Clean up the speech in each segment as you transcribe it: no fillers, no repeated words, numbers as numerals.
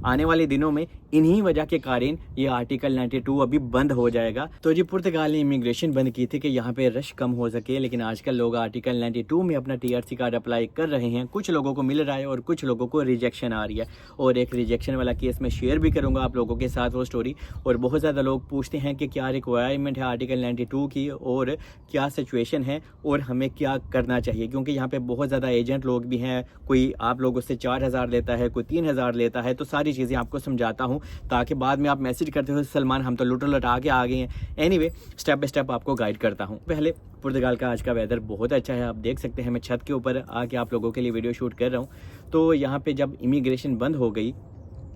आने वाले दिनों में इन्हीं वजह के कारण ये आर्टिकल 92 अभी बंद हो जाएगा। तो जी पुर्तगाल ने इमिग्रेशन बंद की थी कि यहाँ पे रश कम हो सके, लेकिन आजकल लोग आर्टिकल 92 में अपना टीआरसी कार्ड अप्लाई कर रहे हैं। कुछ लोगों को मिल रहा है और कुछ लोगों को रिजेक्शन आ रही है, और एक रिजेक्शन वाला केस मैं शेयर भी करूँगा आप लोगों के साथ वो स्टोरी। और बहुत ज़्यादा लोग पूछते हैं कि क्या रिक्वायरमेंट है आर्टिकल 92 की और क्या सिचुएशन है और हमें क्या करना चाहिए, क्योंकि यहाँ पे बहुत ज़्यादा एजेंट लोग भी हैं। कोई आप लोगों से 4000 लेता है, कोई 3000 लेता है। तो सारी चीज़ें आपको समझाता हूँ ताकि बाद में आप मैसेज करते हो सलमान हम तो लुट लटा के आ गए हैं। एनीवे स्टेप बाय स्टेप आपको गाइड करता हूँ। पहले पुर्तगाल का आज का वेदर बहुत अच्छा है, आप देख सकते हैं। मैं छत के ऊपर आके आप लोगों के लिए वीडियो शूट कर रहा हूँ। तो यहाँ पे जब इमिग्रेशन बंद हो गई,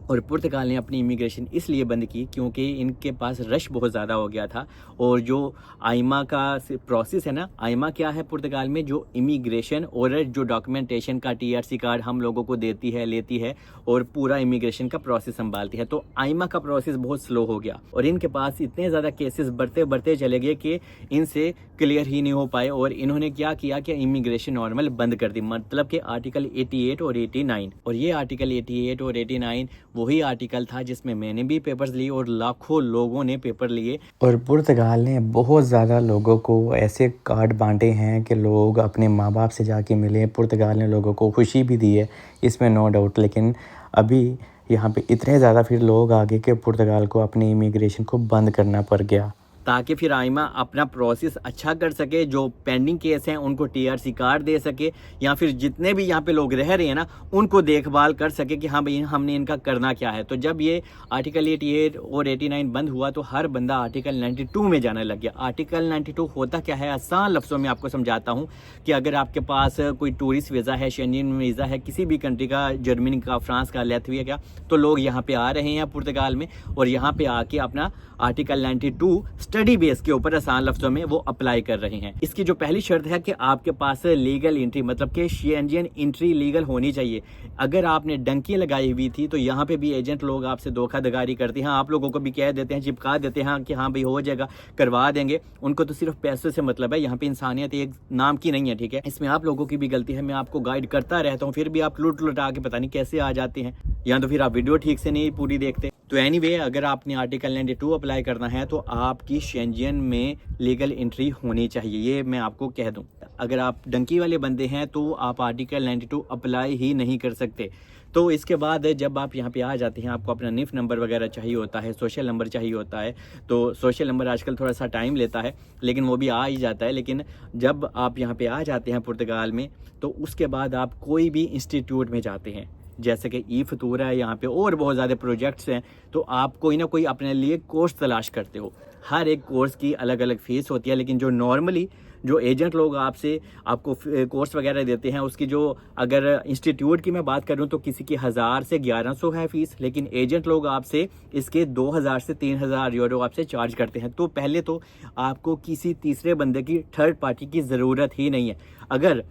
और पुर्तगाल ने अपनी इमिग्रेशन इसलिए बंद की क्योंकि इनके पास रश बहुत ज़्यादा हो गया था। और जो आइमा का प्रोसेस है ना, आइमा क्या है पुर्तगाल में, जो इमिग्रेशन और जो डॉक्यूमेंटेशन का टीआरसी कार्ड हम लोगों को देती है, लेती है और पूरा इमिग्रेशन का प्रोसेस संभालती है। तो आइमा का प्रोसेस बहुत स्लो हो गया और इनके पास इतने ज़्यादा केसेस बढ़ते बढ़ते चले गए कि इनसे क्लियर ही नहीं हो पाए। और इन्होंने क्या किया कि इमिग्रेशन नॉर्मल बंद कर दी, मतलब कि आर्टिकल 88 और 89। और ये आर्टिकल 88 और 89 वही आर्टिकल था जिसमें मैंने भी पेपर्स लिए और लाखों लोगों ने पेपर लिए। और पुर्तगाल ने बहुत ज़्यादा लोगों को ऐसे कार्ड बांटे हैं कि लोग अपने माँ बाप से जाके मिले। पुर्तगाल ने लोगों को खुशी भी दी है, इसमें नो डाउट। लेकिन अभी यहाँ पे इतने ज़्यादा फिर लोग आ गए कि पुर्तगाल को अपनी इमिग्रेशन को बंद करना पड़ गया, ताकि फिर आइमा अपना प्रोसेस अच्छा कर सके, जो पेंडिंग केस हैं उनको टीआरसी कार्ड दे सके, या फिर जितने भी यहाँ पे लोग रह रहे हैं ना उनको देखभाल कर सके कि हाँ भाई हमने इनका करना क्या है। तो जब ये आर्टिकल 88 और 89 बंद हुआ तो हर बंदा आर्टिकल 92 में जाने लग गया। आर्टिकल 92 होता क्या है, आसान लफ्ज़ों में आपको समझाता हूँ कि अगर आपके पास कोई टूरिस्ट वीज़ा है, शेंजन वीज़ा है, किसी भी कंट्री का, जर्मनी का, फ्रांस का, लैथविया का, तो लोग यहाँ पे आ रहे हैं पुर्तगाल में और यहाँ पे आके अपना आर्टिकल 92 स्टडी बेस के ऊपर आसान लफ्जों में वो अप्लाई कर रहे हैं। इसकी जो पहली शर्त है कि आपके पास लीगल एंट्री, मतलब कि शेंजन एंट्री लीगल होनी चाहिए। अगर आपने डंकी लगाई हुई थी तो यहाँ पे भी एजेंट लोग आपसे धोखाधड़ी करते हैं, आप लोगों को भी कह देते हैं, चिपका देते हैं कि हाँ भाई हो जाएगा, करवा देंगे। उनको तो सिर्फ पैसों से मतलब है, यहाँ पे इंसानियत एक नाम की नहीं है, ठीक है। इसमें आप लोगों की भी गलती है, मैं आपको गाइड करता रहता हूँ, फिर भी आप लुट लुटा के पता नहीं कैसे आ जाते हैं, या तो फिर आप वीडियो ठीक से नहीं पूरी देखते। तो एनीवे अगर आपने आर्टिकल 92 अप्लाई करना है तो आपकी शेंजन में लीगल एंट्री होनी चाहिए, ये मैं आपको कह दूं। अगर आप डंकी वाले बंदे हैं तो आप आर्टिकल 92 अप्लाई ही नहीं कर सकते। तो इसके बाद जब आप यहाँ पे आ जाते हैं, आपको अपना निफ नंबर वगैरह चाहिए होता है, सोशल नंबर चाहिए होता है। तो सोशल नंबर आजकल थोड़ा सा टाइम लेता है लेकिन वो भी आ ही जाता है। लेकिन जब आप यहाँ पे आ जाते हैं पुर्तगाल में तो उसके बाद आप कोई भी इंस्टीट्यूट में जाते हैं, जैसे कि ई फतूरा है यहाँ पे और बहुत ज़्यादा प्रोजेक्ट्स हैं, तो आप कोई ना कोई अपने लिए कोर्स तलाश करते हो। हर एक कोर्स की अलग अलग फ़ीस होती है, लेकिन जो नॉर्मली जो एजेंट लोग आपको कोर्स वगैरह देते हैं उसकी जो, अगर इंस्टीट्यूट की मैं बात करूं तो किसी की 1000 से 1100 है फ़ीस, लेकिन एजेंट लोग आपसे इसके 2000 से 3000 यूरो आपसे चार्ज करते हैं। तो पहले तो आपको किसी तीसरे बंदे की, थर्ड पार्टी की ज़रूरत ही नहीं है। अगर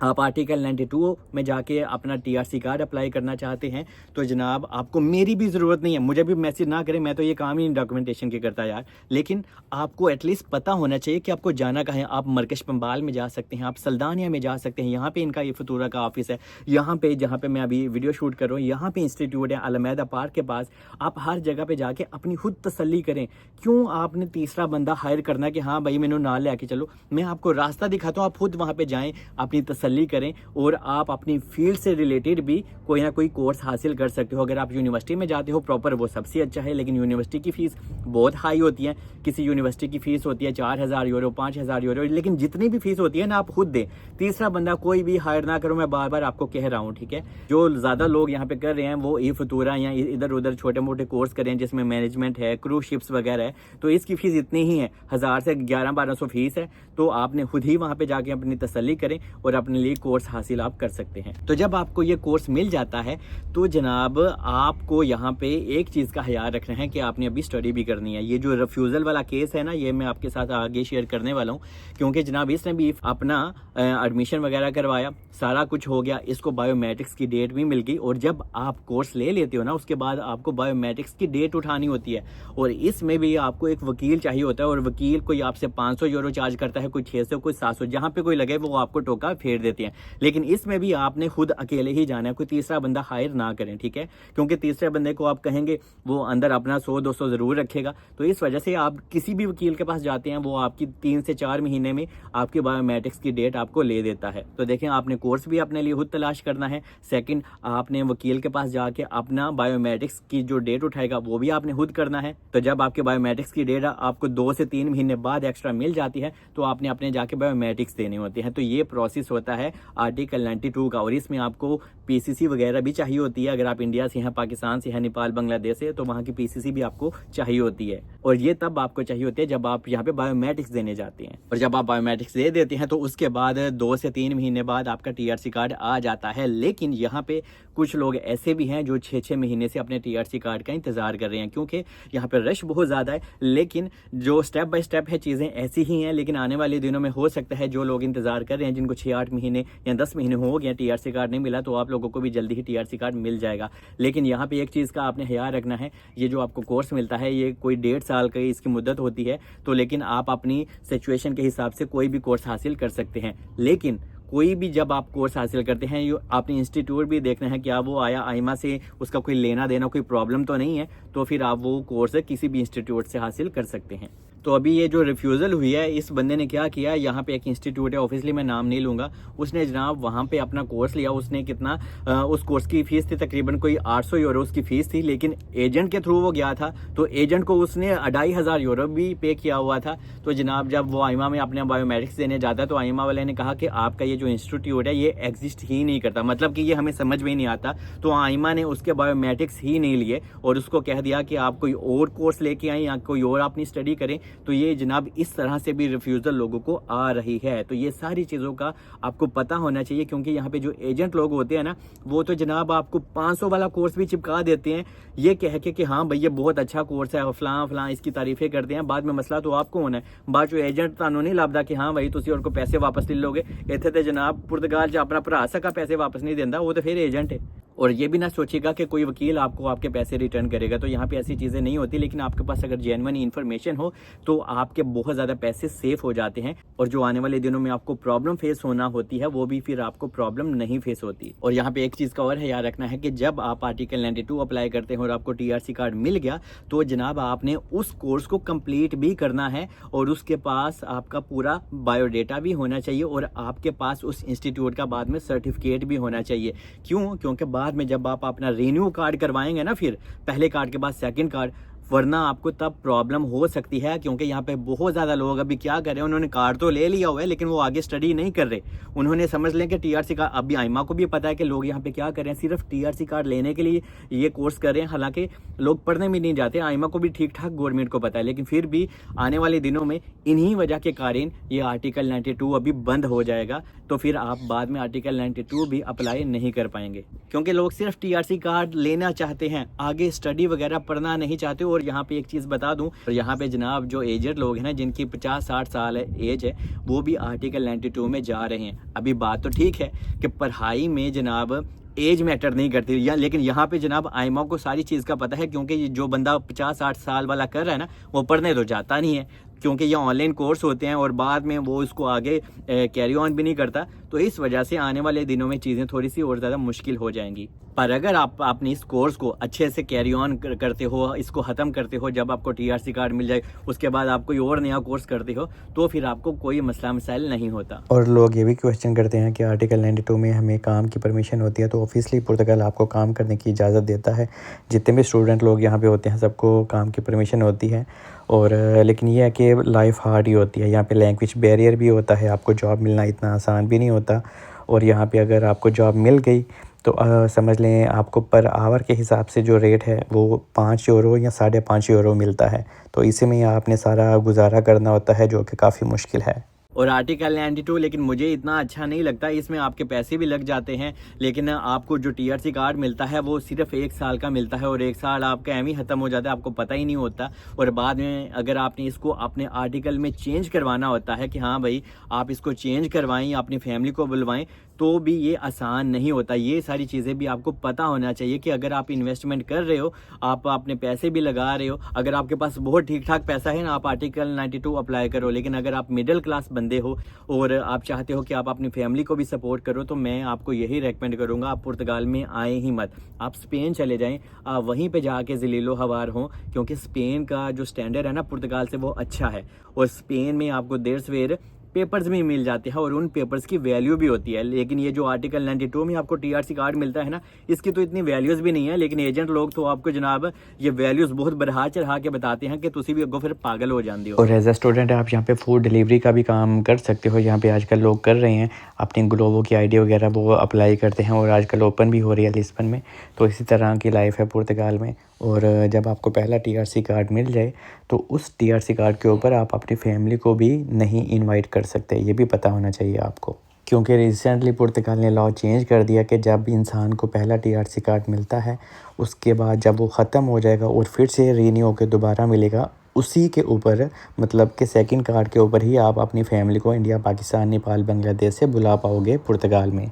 आप आर्टिकल 92 में जाके अपना टीआरसी कार्ड अप्लाई करना चाहते हैं तो जनाब आपको मेरी भी ज़रूरत नहीं है, मुझे भी मैसेज ना करें, मैं तो ये काम ही डॉक्यूमेंटेशन के करता यार। लेकिन आपको एटलीस्ट पता होना चाहिए कि आपको जाना कहाँ है। आप मरकश पंबाल में जा सकते हैं, आप सल्दानिया में जा सकते हैं, यहाँ पे इनका ये फतूरा का ऑफिस है, यहाँ पे जहाँ पे मैं अभी वीडियो शूट कर रहा हूँ यहाँ पे इंस्टीट्यूट है अलमैदा पार्क के पास। आप हर जगह पे जाके अपनी खुद तसल्ली करें। क्यों आपने तीसरा बंदा हायर करना कि हाँ भाई मैंने ना ले के चलो, मैं आपको रास्ता दिखाता हूँ, आप खुद वहाँ पे जाएँ, अपनी तसल्ली करें और आप अपनी फील्ड से रिलेटेड भी कोई ना कोई कोर्स हासिल कर सकते हो। अगर आप यूनिवर्सिटी में जाते हो प्रॉपर वो सबसे अच्छा है, लेकिन यूनिवर्सिटी की फ़ीस बहुत हाई होती है। किसी यूनिवर्सिटी की फ़ीस होती है 4000 यूरो, 5000 यूरो, लेकिन जितनी भी फीस होती है ना आप खुद दें, तीसरा बंदा कोई भी हायर ना करो, मैं बार बार आपको कह रहा हूँ, ठीक है। जो ज़्यादा लोग यहाँ पे कर रहे हैं वो ई फतूरा या इधर उधर छोटे मोटे कोर्स करें जिसमें मैनेजमेंट है, क्रूज शिप्स वगैरह है, तो इसकी फ़ीस इतनी ही है, 1000 से 1100-1200 फीस है। तो आपने खुद ही वहाँ पे जाके अपनी तसल्ली करें और अपने लिए कोर्स हासिल आप कर सकते हैं। तो जब आपको ये कोर्स मिल जाता है तो जनाब आपको यहाँ पे एक चीज़ का ख्याल रखना है कि आपने अभी स्टडी भी करनी है। ये जो रिफ्यूज़ल वाला केस है ना, ये मैं आपके साथ आगे शेयर करने वाला हूँ, क्योंकि जनाब इसने भी अपना एडमिशन वगैरह करवाया, सारा कुछ हो गया, इसको बायोमेट्रिक्स की डेट भी मिल गई। और जब आप कोर्स ले लेते हो ना उसके बाद आपको बायोमेट्रिक्स की डेट उठानी होती है, और इसमें भी आपको एक वकील चाहिए होता है, और वकील कोई आपसे 500 यूरो चार्ज करता है, कोई 600, कोई 700, जहाँ पे कोई लगे वो आपको टोका फेर देते हैं। लेकिन इसमें भी आपने खुद अकेले ही जाना है, कोई तीसरा बंदा हायर ना करें, ठीक है, क्योंकि तीसरे बंदे को आप कहेंगे वो अंदर अपना 100-200 ज़रूर रखेगा। तो इस वजह से आप किसी भी वकील के पास जाते हैं, वो आपकी 3 से 4 महीने में आपकी बायोमेट्रिक्स की डेट आपको ले देता है। तो देखें, आपने कोर्स भी अपने लिए खुद तलाश करना है। सेकंड, आपने वकील के पास जाके अपना बायोमेट्रिक्स की जो डेट उठाएगा वो भी आपने खुद करना है। तो जब आपके बायोमेट्रिक्स की डेट आपको 2 से 3 महीने बाद एक्स्ट्रा मिल जाती है तो आपने अपने जाके बायोमेट्रिक्स देने होते हैं। तो ये प्रोसेस होता है आर्टिकल 92 का, और इसमें आपको पीसीसी वगैरह भी चाहिए होती है। अगर आप इंडिया से हैं, पाकिस्तान से हैं, नेपाल, बांग्लादेश से, तो वहाँ की पीसीसी भी आपको चाहिए होती है। और ये तब आपको चाहिए होती है जब आप यहाँ पे बायोमेट्रिक्स देने जाते हैं। और जब आप बायोमेट्रिक्स दे देते हैं तो उसके बाद 2 से 3 महीने बाद आपका टीआरसी कार्ड आ जाता है। लेकिन यहाँ पे कुछ लोग ऐसे भी हैं जो 6-6 महीने से अपने टीआरसी कार्ड का इंतजार कर रहे हैं, क्योंकि यहाँ पे रश बहुत ज़्यादा है। लेकिन जो स्टेप बाय स्टेप है चीज़ें ऐसी ही हैं, लेकिन आने वाले दिनों में हो सकता है जो लोग इंतजार कर रहे हैं, जिनको 6-8 महीने या 10 महीने हो गए टीआरसी कार्ड नहीं मिला, तो आप लोगों को भी जल्दी ही टीआरसी कार्ड मिल जाएगा। लेकिन यहाँ पे एक चीज़ का आपने ख्याल रखना है, ये जो आपको कोर्स मिलता है ये कोई 1.5 साल का इसकी मुद्दत होती है। तो लेकिन आप अपनी सिचुएशन के हिसाब से कोई भी कोर्स हासिल कर सकते हैं। लेकिन कोई भी जब आप कोर्स हासिल करते हैं, ये आपने इंस्टीट्यूट भी देखना है, क्या वो आया आइमा से उसका कोई लेना देना कोई प्रॉब्लम तो नहीं है, तो फिर आप वो कोर्स किसी भी इंस्टीट्यूट से हासिल कर सकते हैं। तो अभी ये जो रिफ्यूज़ल हुई है, इस बंदे ने क्या किया, यहाँ पे एक इंस्टीट्यूट है, ऑफिसली मैं नाम नहीं लूँगा, उसने जनाब वहाँ पे अपना कोर्स लिया। उसने कितना उस कोर्स की फ़ीस थी तकरीबन कोई 800 यूरो उसकी फ़ीस थी, लेकिन एजेंट के थ्रू वो गया था, तो एजेंट को उसने 2500 यूरो भी पे किया हुआ था। तो जनाब जब वो आइमा में अपने बायोमेट्रिक्स देने जाता है तो आइमा वाले ने कहा कि आपका ये जो इंस्टीट्यूट है ये एग्जिस्ट ही नहीं करता, मतलब कि ये हमें समझ में नहीं आता। तो आइमा ने उसके बायोमेट्रिक्स ही नहीं लिए और उसको कह दिया कि आप कोई और कोर्स लेके आएँ या कोई और अपनी स्टडी करें। तो ये जनाब इस तरह से भी रिफ्यूज़ल लोगों को आ रही है। तो ये सारी चीज़ों का आपको पता होना चाहिए, क्योंकि यहाँ पे जो एजेंट लोग होते हैं ना, वो तो जनाब आपको 500 वाला कोर्स भी चिपका देते हैं, ये कह के कि हाँ भाई ये बहुत अच्छा कोर्स है, फलां फलां इसकी तारीफ़ें करते हैं। बाद में मसला तो आपको होना है, बाद जो एजेंट तानू नहीं लाभदा कि हाँ भाई तुसी और को पैसे वापस ले लोगे। इत्थे ते जनाब पुर्तगाल च अपना भरा सका पैसे वापस नहीं देंदा, वो तो फिर एजेंट है। और ये भी ना सोचिएगा कि कोई वकील आपको आपके पैसे रिटर्न करेगा, तो यहाँ पे ऐसी चीज़ें नहीं होती। लेकिन आपके पास अगर जेन्युइन इन्फॉर्मेशन हो तो आपके बहुत ज़्यादा पैसे सेफ हो जाते हैं, और जो आने वाले दिनों में आपको प्रॉब्लम फेस होना होती है वो भी फिर आपको प्रॉब्लम नहीं फेस होती। और यहाँ पे एक चीज़ का और है याद रखना है कि जब आप आर्टिकल 92 अप्लाई करते हैं और आपको टीआरसी कार्ड मिल गया, तो जनाब आपने उस कोर्स को कंप्लीट भी करना है, और उसके पास आपका पूरा बायोडेटा भी होना चाहिए, और आपके पास उस इंस्टीट्यूट का बाद में सर्टिफिकेट भी होना चाहिए। क्यों? क्योंकि बाद में जब आप अपना रिन्यू कार्ड करवाएंगे ना, फिर पहले कार्ड के बाद सेकंड कार्ड, वरना आपको तब प्रॉब्लम हो सकती है। क्योंकि यहाँ पे बहुत ज़्यादा लोग अभी क्या कर रहे हैं, उन्होंने कार्ड तो ले लिया हुआ है लेकिन वो आगे स्टडी नहीं कर रहे। उन्होंने समझ लें कि टीआरसी कार्ड, अभी आइमा को भी पता है कि लोग यहाँ पे क्या कर रहे हैं, सिर्फ टीआरसी कार्ड लेने के लिए ये कोर्स कर रहे हैं, हालांकि लोग पढ़ने भी नहीं जाते। आइमा को भी ठीक ठाक गवर्नमेंट को पता है, लेकिन फिर भी आने वाले दिनों में इन्हीं वजह के कारण ये आर्टिकल 92 अभी बंद हो जाएगा। तो फिर आप बाद में आर्टिकल 92 भी अप्लाई नहीं कर पाएंगे, क्योंकि लोग सिर्फ टीआरसी कार्ड लेना चाहते हैं, आगे स्टडी वगैरह पढ़ना नहीं चाहते। और यहाँ पे एक चीज़ बता दूं, और यहाँ पे जनाब जो एजेड लोग हैं ना, जिनकी 50-60 साल एज है, वो भी आर्टिकल 92 में जा रहे हैं। अभी बात तो ठीक है कि पढ़ाई में जनाब एज मैटर नहीं करती, या लेकिन यहाँ पे जनाब आइमा को सारी चीज़ का पता है, क्योंकि जो बंदा 50-60 साल वाला कर रहा है ना, वो पढ़ने तो जाता नहीं है, क्योंकि ये ऑनलाइन कोर्स होते हैं और बाद में वो इसको आगे कैरी ऑन भी नहीं करता। तो इस वजह से आने वाले दिनों में चीज़ें थोड़ी सी और ज़्यादा मुश्किल हो जाएंगी। पर अगर आप अपने इस कोर्स को अच्छे से कैरी ऑन करते हो, इसको ख़त्म करते हो, जब आपको टीआरसी कार्ड मिल जाए उसके बाद आप कोई और नया कोर्स करते हो, तो फिर आपको कोई मसला मसाइल नहीं होता। और लोग ये भी क्वेश्चन करते हैं कि आर्टिकल 92 में हमें काम की परमिशन होती है, तो ऑफिसली पुर्तगाल आपको काम करने की इजाज़त देता है। जितने भी स्टूडेंट लोग यहाँ पे होते हैं सबको काम की परमिशन होती है। और लेकिन ये है कि लाइफ हार्ड ही होती है, यहाँ पे लैंग्वेज बैरियर भी होता है, आपको जॉब मिलना इतना आसान भी नहीं होता। और यहाँ पे अगर आपको जॉब मिल गई तो समझ लें आपको पर आवर के हिसाब से जो रेट है वो 5 यूरो या 5.5 यूरो मिलता है। तो इसी में आपने सारा गुजारा करना होता है, जो कि काफ़ी मुश्किल है। और आर्टिकल 92 लेकिन मुझे इतना अच्छा नहीं लगता, इसमें आपके पैसे भी लग जाते हैं, लेकिन आपको जो टीआरसी कार्ड मिलता है वो सिर्फ 1 साल का मिलता है, और 1 साल आपका एम ही ख़त्म हो जाता है, आपको पता ही नहीं होता। और बाद में अगर आपने इसको अपने आर्टिकल में चेंज करवाना होता है कि हाँ भाई आप इसको चेंज करवाएं, अपनी फैमिली को बुलवाएं, तो भी ये आसान नहीं होता। ये सारी चीज़ें भी आपको पता होना चाहिए कि अगर आप इन्वेस्टमेंट कर रहे हो, आप अपने पैसे भी लगा रहे हो, अगर आपके पास बहुत ठीक ठाक पैसा है ना, आप आर्टिकल 92 अप्लाई करो। लेकिन अगर आप मिडिल क्लास बंदे हो और आप चाहते हो कि आप अपनी फैमिली को भी सपोर्ट करो, तो मैं आपको यही रेकमेंड करूँगा, आप पुर्तगाल में आए ही मत, आप स्पेन चले जाएँ, आप वहीं पे जाके ज़लीलो हवार हों, क्योंकि स्पेन का जो स्टैंडर्ड है ना पुर्तगाल से वो अच्छा है। और स्पेन में आपको देर सवेर पेपर्स भी मिल जाते हैं और उन पेपर्स की वैल्यू भी होती है। लेकिन ये जो आर्टिकल 92 में आपको टीआरसी कार्ड मिलता है ना, इसकी तो इतनी वैल्यूज़ भी नहीं है। लेकिन एजेंट लोग तो आपको जनाब ये वैल्यूज़ बहुत बढ़ा चढ़ा के बताते हैं कि तुसी भी अगो फिर पागल हो जाते हो। और एज अ स्टूडेंट आप यहाँ पे फूड डिलीवरी का भी काम कर सकते हो। यहाँ पे आजकल लोग कर रहे हैं, अपनी ग्लोबो की आईडी वगैरह वो अप्लाई करते हैं और आजकल ओपन भी हो रही है लिस्बन में। तो इसी तरह की लाइफ है पुर्तगाल में। और जब आपको पहला टीआरसी कार्ड मिल जाए तो उस टीआरसी कार्ड के ऊपर आप अपनी फैमिली को भी नहीं इनवाइट कर सकते, ये भी पता होना चाहिए आपको। क्योंकि रिसेंटली पुर्तगाल ने लॉ चेंज कर दिया कि जब इंसान को पहला टीआरसी कार्ड मिलता है, उसके बाद जब वो ख़त्म हो जाएगा और फिर से रीन्यू होकर दोबारा मिलेगा, उसी के ऊपर मतलब कि सेकंड कार्ड के ऊपर ही आप अपनी फैमिली को इंडिया, पाकिस्तान, नेपाल, बांग्लादेश से बुला पाओगे पुर्तगाल में।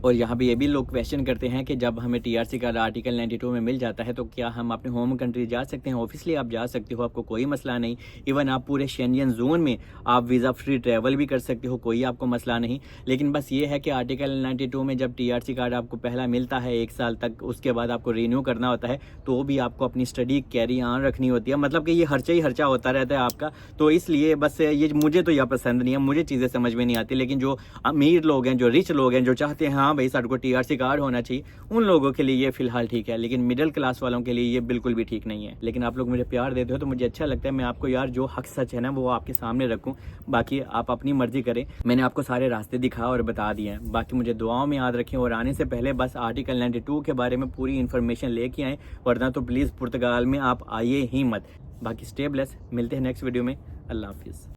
और यहाँ पे ये भी लोग क्वेश्चन करते हैं कि जब हमें टीआरसी कार्ड आर्टिकल 92 में मिल जाता है तो क्या हम अपने होम कंट्री जा सकते हैं? ऑब्वियसली आप जा सकते हो, आपको कोई मसला नहीं। इवन आप पूरे शेंजन जोन में आप वीज़ा फ्री ट्रैवल भी कर सकते हो, कोई आपको मसला नहीं। लेकिन बस ये है कि आर्टिकल 92 में जब टीआरसी कार्ड आपको पहला मिलता है 1 साल तक, उसके बाद आपको रीन्यू करना होता है, तो भी आपको अपनी स्टडी कैरी ऑन रखनी होती है। मतलब कि ये खर्चा ही खर्चा होता रहता है आपका। तो इसलिए बस ये मुझे तो यह पसंद नहीं है, मुझे चीज़ें समझ में नहीं आती। लेकिन जो अमीर लोग हैं, जो रिच लोग हैं, जो चाहते हैं हाँ भाई साढ़े को टीआरसी कार्ड होना चाहिए, उन लोगों के लिए ये फिलहाल ठीक है। लेकिन मिडिल क्लास वालों के लिए ये बिल्कुल भी ठीक नहीं है। लेकिन आप लोग मुझे प्यार देते हो तो मुझे अच्छा लगता है। मैं आपको यार जो हक सच है ना वो आपके सामने रखूं, बाकी आप अपनी मर्जी करें। मैंने आपको सारे रास्ते दिखा और बता दिए हैं। बाकी मुझे दुआओं में याद रखें और आने से पहले बस आर्टिकल 92 के बारे में पूरी इन्फॉर्मेशन लेके आएँ, वरना तो प्लीज़ पुर्तगाल में आप आइए ही मत। बाकी स्टे ब्लेस, मिलते हैं नेक्स्ट वीडियो में। अल्लाह हाफिज़।